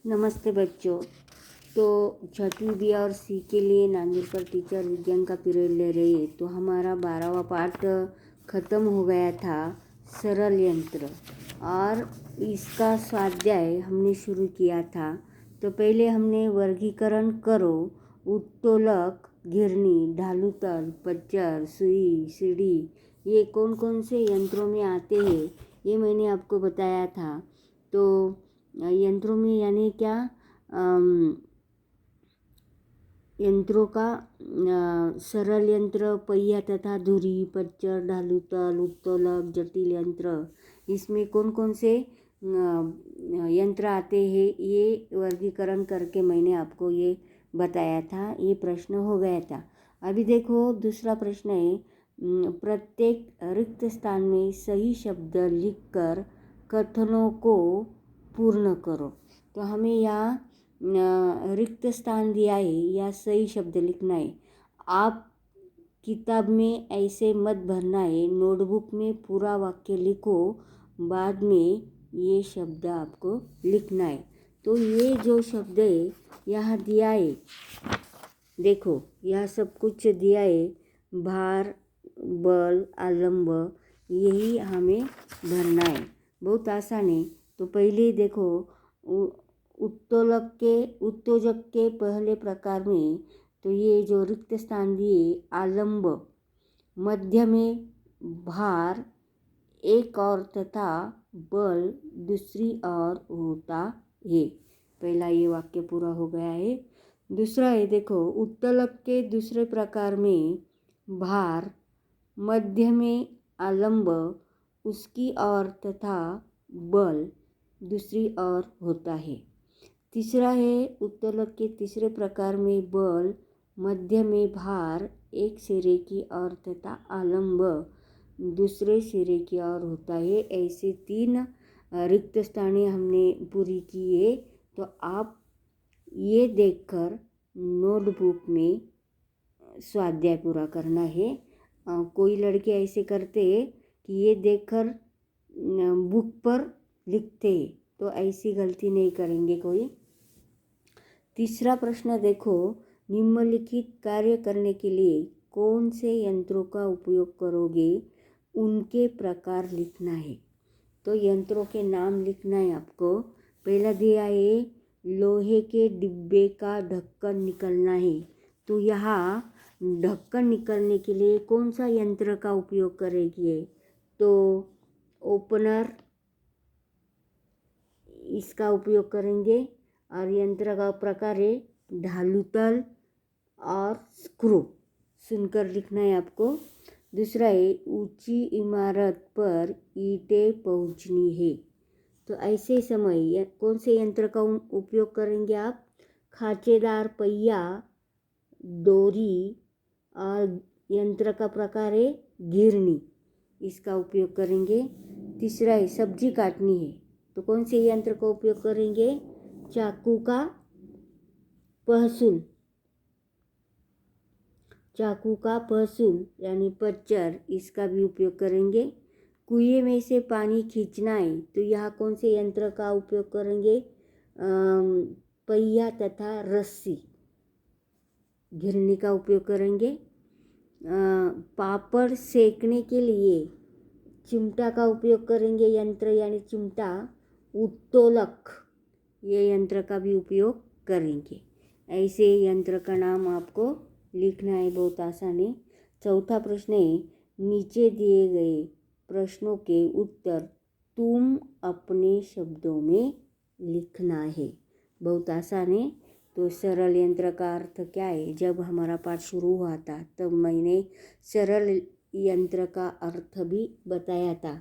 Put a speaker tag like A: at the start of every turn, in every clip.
A: नमस्ते बच्चों। तो छठवीं बी और सी के लिए नांदेड़ पर टीचर विज्ञान का पीरियड ले रही है। तो हमारा 12वां पाठ ख़त्म हो गया था, सरल यंत्र, और इसका स्वाध्याय हमने शुरू किया था। तो पहले हमने वर्गीकरण करो, उत्तोलक, घिरनी, ढालूतल, पच्चर, सुई, सीढ़ी, ये कौन कौन से यंत्रों में आते हैं ये मैंने आपको बताया था। तो यंत्रों में यानी क्या, यंत्रों का सरल यंत्र, पहिया तथा धुरी, पच्चर, ढालूतल, उत्तोलक, जटिल यंत्र, इसमें कौन कौन से यंत्र आते हैं ये वर्गीकरण करके मैंने आपको ये बताया था। ये प्रश्न हो गया था। अभी देखो दूसरा प्रश्न है, प्रत्येक रिक्त स्थान में सही शब्द लिखकर कथनों को पूर्ण करो। तो हमें यहाँ रिक्त स्थान दिया है या सही शब्द लिखना है। आप किताब में ऐसे मत भरना है, नोटबुक में पूरा वाक्य लिखो, बाद में ये शब्द आपको लिखना है। तो ये जो शब्द है यहाँ दिया है, देखो यह सब कुछ दिया है, भार, बल, आलम्ब, यही हमें भरना है। बहुत आसान है। तो पहले देखो, उत्तेजक के पहले प्रकार में तो ये जो रिक्त स्थान दिए, आलम्ब, मध्य में भार एक और तथा बल दूसरी ओर होता है। पहला ये वाक्य पूरा हो गया है। दूसरा है, देखो उत्तोलक के दूसरे प्रकार में भार मध्य में आलम्ब उसकी ओर तथा बल दूसरी ओर होता है। तीसरा है, उत्तोलक के तीसरे प्रकार में बल मध्य में भार एक सिरे की ओर तथा आलम्ब दूसरे सिरे की ओर होता है। ऐसे 3 रिक्त स्थानें हमने पूरी की है। तो आप ये देखकर नोटबुक में स्वाध्याय पूरा करना है। कोई लड़के ऐसे करते हैं कि ये देखकर बुक पर लिखते हैं, तो ऐसी गलती नहीं करेंगे कोई। तीसरा प्रश्न देखो, निम्नलिखित कार्य करने के लिए कौन से यंत्रों का उपयोग करोगे, उनके प्रकार लिखना है। तो यंत्रों के नाम लिखना है आपको। पहला दिया है, लोहे के डिब्बे का ढक्कन निकलना है। तो यहाँ ढक्कन निकलने के लिए कौन सा यंत्र का उपयोग करेंगे, तो ओपनर, इसका उपयोग करेंगे। और यंत्र का प्रकार है ढालूतल और स्क्रू, सुनकर लिखना है आपको। दूसरा है, ऊंची इमारत पर ईंटें पहुंचनी है। तो ऐसे समय कौन से यंत्र का उपयोग करेंगे आप, खांचेदार पहिया, डोरी, और यंत्र का प्रकार है घिरनी, इसका उपयोग करेंगे। तीसरा है, सब्जी काटनी है। तो कौन से यंत्र का उपयोग करेंगे, चाकू का पहसुल, चाकू का पहसुल यानी पच्चर, इसका भी उपयोग करेंगे। कुएं में से पानी खींचना है। तो यहाँ कौन से यंत्र का उपयोग करेंगे, पहिया तथा रस्सी, घिरनी का उपयोग करेंगे। पापड़ सेकने के लिए चिमटा का उपयोग करेंगे, यंत्र यानी चिमटा। उत्तोलक, ये यंत्र का भी उपयोग करेंगे। ऐसे यंत्र का नाम आपको लिखना है, बहुत आसान है। चौथा प्रश्न है, नीचे दिए गए प्रश्नों के उत्तर तुम अपने शब्दों में लिखना है। बहुत आसान है। तो सरल यंत्र का अर्थ क्या है, जब हमारा पाठ शुरू हुआ था तब मैंने सरल यंत्र का अर्थ भी बताया था।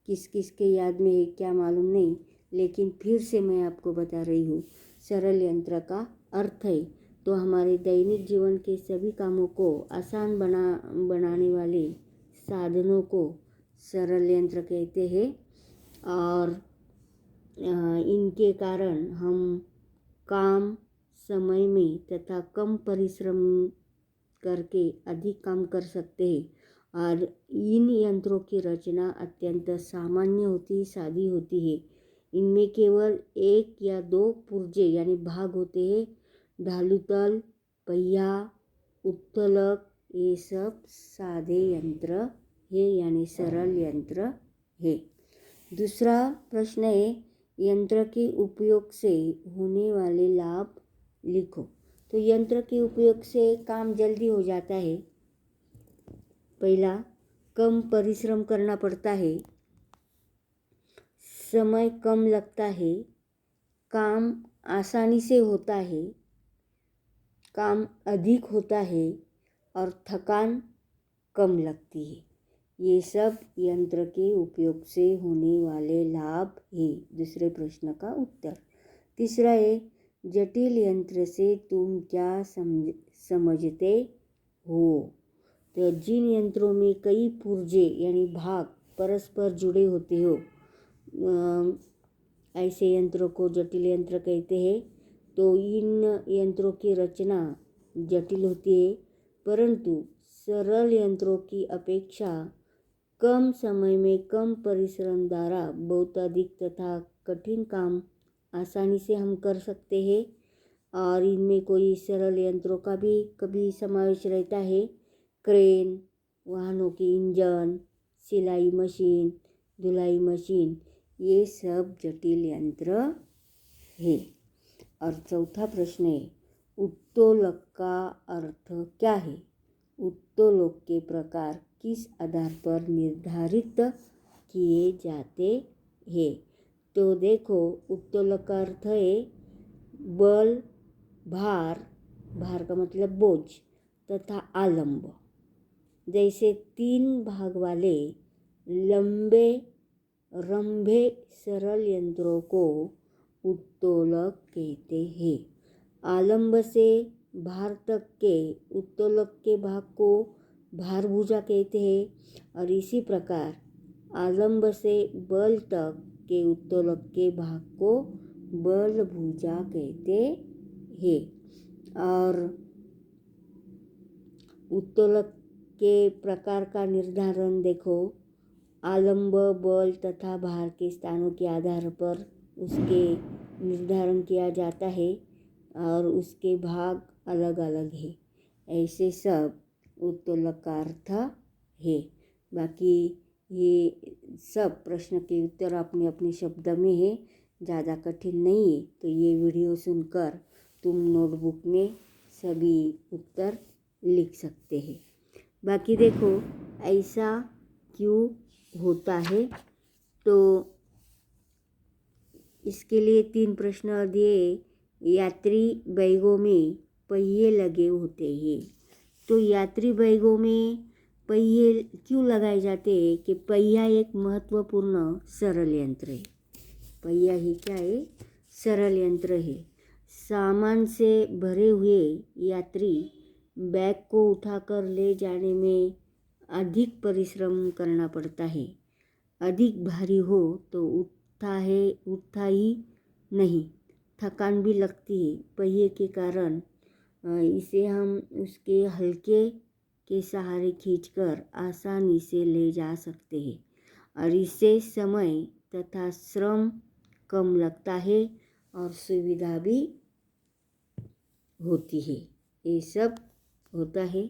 A: किस किस के याद में है क्या मालूम नहीं, लेकिन फिर से मैं आपको बता रही हूँ। सरल यंत्र का अर्थ है तो हमारे दैनिक जीवन के सभी कामों को आसान बनाने वाले साधनों को सरल यंत्र कहते हैं। और इनके कारण हम काम समय में तथा कम परिश्रम करके अधिक काम कर सकते हैं। और इन यंत्रों की रचना अत्यंत सामान्य होती, सादी होती है। इनमें केवल एक या दो पुर्जे यानी भाग होते हैं। ढालूतल, पहिया, उत्तोलक, ये सब सादे यंत्र है यानी सरल यंत्र है। दूसरा प्रश्न है, यंत्र के उपयोग से होने वाले लाभ लिखो। तो यंत्र के उपयोग से काम जल्दी हो जाता है। पहला, कम परिश्रम करना पड़ता है, समय कम लगता है, काम आसानी से होता है, काम अधिक होता है और थकान कम लगती है। ये सब यंत्र के उपयोग से होने वाले लाभ है। दूसरे प्रश्न का उत्तर। तीसरा है, जटिल यंत्र से तुम क्या समझते हो। तो जिन यंत्रों में कई पुर्जे यानी भाग परस्पर जुड़े होते हो, ऐसे यंत्रों को जटिल यंत्र कहते हैं। तो इन यंत्रों की रचना जटिल होती है, परंतु सरल यंत्रों की अपेक्षा कम समय में कम परिश्रम द्वारा बहुत अधिक तथा कठिन काम आसानी से हम कर सकते हैं। और इनमें कोई सरल यंत्रों का भी कभी समावेश रहता है। क्रेन, वाहनों के इंजन, सिलाई मशीन, धुलाई मशीन, ये सब जटिल यंत्र है। और चौथा प्रश्न है, उत्तोलक का अर्थ क्या है। उत्तोलक के प्रकार किस आधार पर निर्धारित किए जाते हैं। तो देखो, उत्तोलक का अर्थ है बल, भार, भार का मतलब बोझ, तथा आलंब। जैसे 3 भाग वाले लंबे रंभे सरल यंत्रों को उत्तोलक कहते हैं। आलंब से भार तक के उत्तोलक के भाग को भारभुजा कहते हैं और इसी प्रकार आलंब से बल तक के उत्तोलक के भाग को बलभुजा कहते हैं। और उत्तोलक के प्रकार का निर्धारण देखो, आलंब, बल तथा भार के स्थानों के आधार पर उसके निर्धारण किया जाता है और उसके भाग अलग अलग है। ऐसे सब उत्तोलक का अर्थ है। बाकी ये सब प्रश्न के उत्तर अपने अपने शब्द में है, ज़्यादा कठिन नहीं है। तो ये वीडियो सुनकर तुम नोटबुक में सभी उत्तर लिख सकते हैं। बाकी देखो, ऐसा क्यों होता है, तो इसके लिए 3 प्रश्न दिए। यात्री बैगों में पहिए लगे होते हैं। तो यात्री बैगों में पहिए क्यों लगाए जाते हैं कि पहिया एक महत्वपूर्ण सरल यंत्र है। पहिया ही क्या है, सरल यंत्र है। सामान से भरे हुए यात्री बैग को उठाकर ले जाने में अधिक परिश्रम करना पड़ता है। अधिक भारी हो तो उठता ही नहीं, थकान भी लगती है। पहिए के कारण इसे हम उसके हल्के के सहारे खींचकर आसानी से ले जा सकते हैं और इससे समय तथा श्रम कम लगता है और सुविधा भी होती है। ये सब होता है।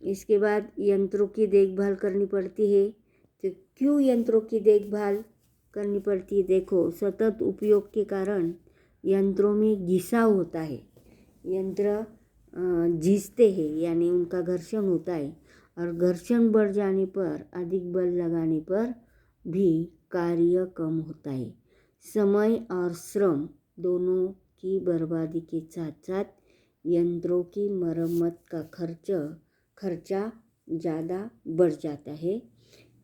A: इसके बाद यंत्रों की देखभाल करनी पड़ती है। तो क्यों यंत्रों की देखभाल करनी पड़ती है। देखो, सतत उपयोग के कारण यंत्रों में घिसाव होता है। यंत्र घिसते हैं यानी उनका घर्षण होता है और घर्षण बढ़ जाने पर, अधिक बल लगाने पर भी कार्य कम होता है। समय और श्रम दोनों की बर्बादी के साथ साथ यंत्रों की मरम्मत का खर्चा ज़्यादा बढ़ जाता है।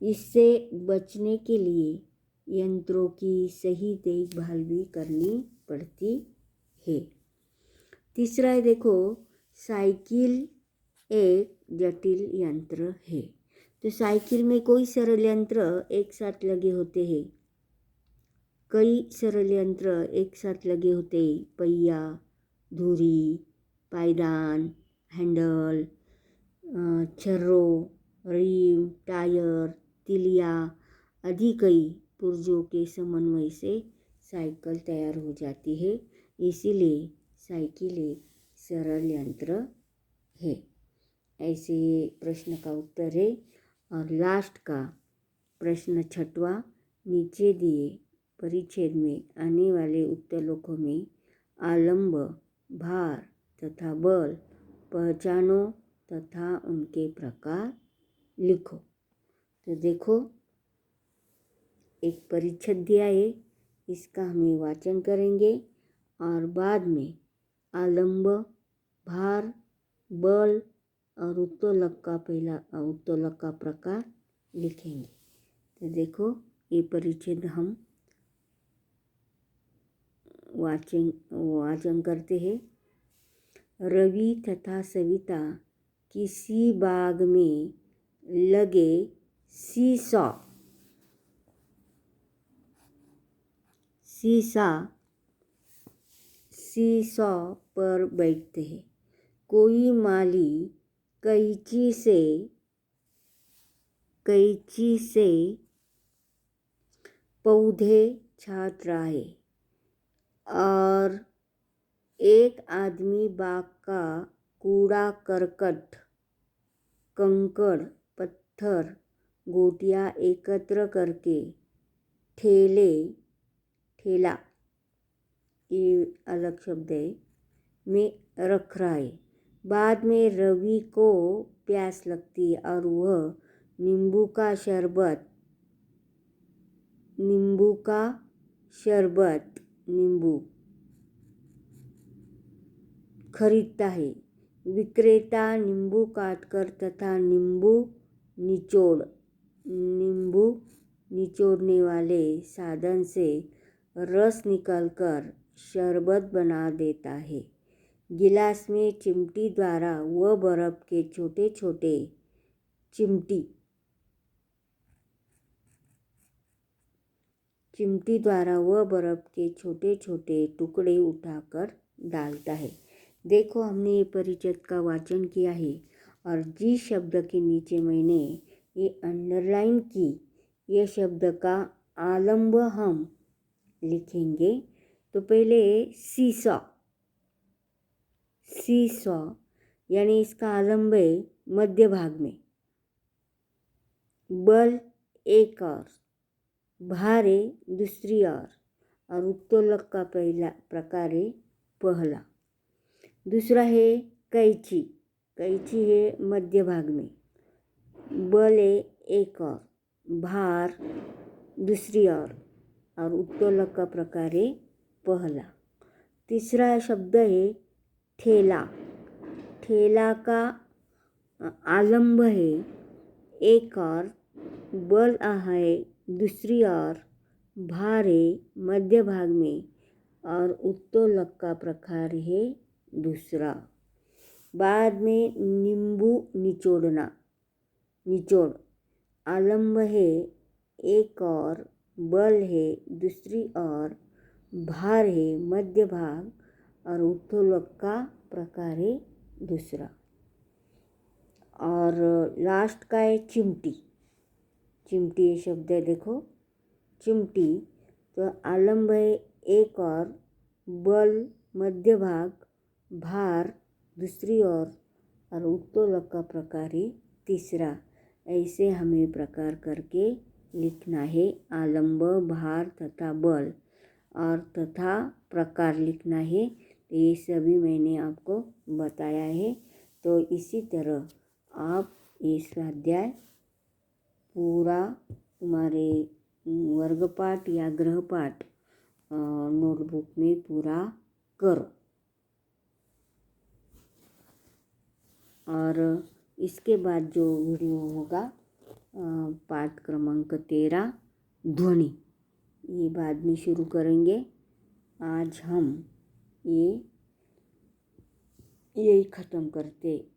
A: इससे बचने के लिए यंत्रों की सही देखभाल भी करनी पड़ती है। तीसरा है, देखो, साइकिल एक जटिल यंत्र है। तो साइकिल में कोई सरल यंत्र एक साथ लगे होते हैं। कई सरल यंत्र एक साथ लगे होते हैं। पहिया, धुरी, पायदान, हैंडल, छर्रों, रिम, टायर, तिलिया आदि कई पुर्जों के समन्वय से साइकिल तैयार हो जाती है। इसीलिए साइकिल एक सरल यंत्र है। ऐसे प्रश्न का उत्तर है। और लास्ट का प्रश्न 6वां, नीचे दिए परिच्छेद में आने वाले उत्तोलकों में आलंब, भार तथा बल पहचानो तथा उनके प्रकार लिखो। तो देखो, एक परिच्छेद दिया है, इसका हमें वाचन करेंगे और बाद में आलंब, भार, बल और उत्तोलक का प्रकार लिखेंगे। तो देखो, ये परिच्छेद हम वाचन करते हैं। रवि तथा सविता किसी बाग में लगे सीसॉ पर बैठते हैं। कोई माली कैंची से पौधे छाट रहा है और एक आदमी बाग का कूड़ा करकट, कंकड़, पत्थर, गोटियां एकत्र करके ठेला, ये अलग शब्द है, में रख रहा है। बाद में रवि को प्यास लगती है और वह नींबू का शरबत खरीदता है। विक्रेता नींबू काटकर तथा नींबू निचोड़ने वाले साधन से रस निकालकर शरबत बना देता है। गिलास में चिमटी द्वारा वह बर्फ के छोटे छोटे टुकड़े उठाकर डालता है। देखो, हमने ये परिच्छेद का वाचन किया है और जिस शब्द के नीचे मैंने ये अंडरलाइन की, ये शब्द का आलंब हम लिखेंगे। तो पहले सीसॉ यानी इसका आलंब है मध्य भाग में, बल एक और, भार है दूसरी और उत्तोलक का पहला प्रकार है पहला। दूसरा है कैंची है मध्य भाग में, बल है एक और, भार दूसरी और उत्तोलक का प्रकार है पहला। तीसरा शब्द है ठेला का आलंब है एक और, बल है दूसरी और, भार है मध्य भाग में और उत्तोलक का प्रकार है दूसरा। बाद में नींबू निचोड़ आलंब है एक और, बल है दूसरी और, भार है मध्य भाग और उत्तोलक का प्रकार है दूसरा। और लास्ट का है चिमटी ये शब्द है, देखो चिमटी, तो आलंब है एक और, बल मध्य भाग, भार दूसरी और उत्तोलक का प्रकार है तीसरा। ऐसे हमें प्रकार करके लिखना है। आलंब, भार तथा बल और तथा प्रकार लिखना है। ये सभी मैंने आपको बताया है। तो इसी तरह आप ये स्वाध्याय पूरा तुम्हारे वर्गपाठ या गृहपाठ नोटबुक में पूरा करो। और इसके बाद जो वीडियो होगा पाठ क्रमांक 13 ध्वनि, ये बाद में शुरू करेंगे। आज हम यही ख़त्म करते।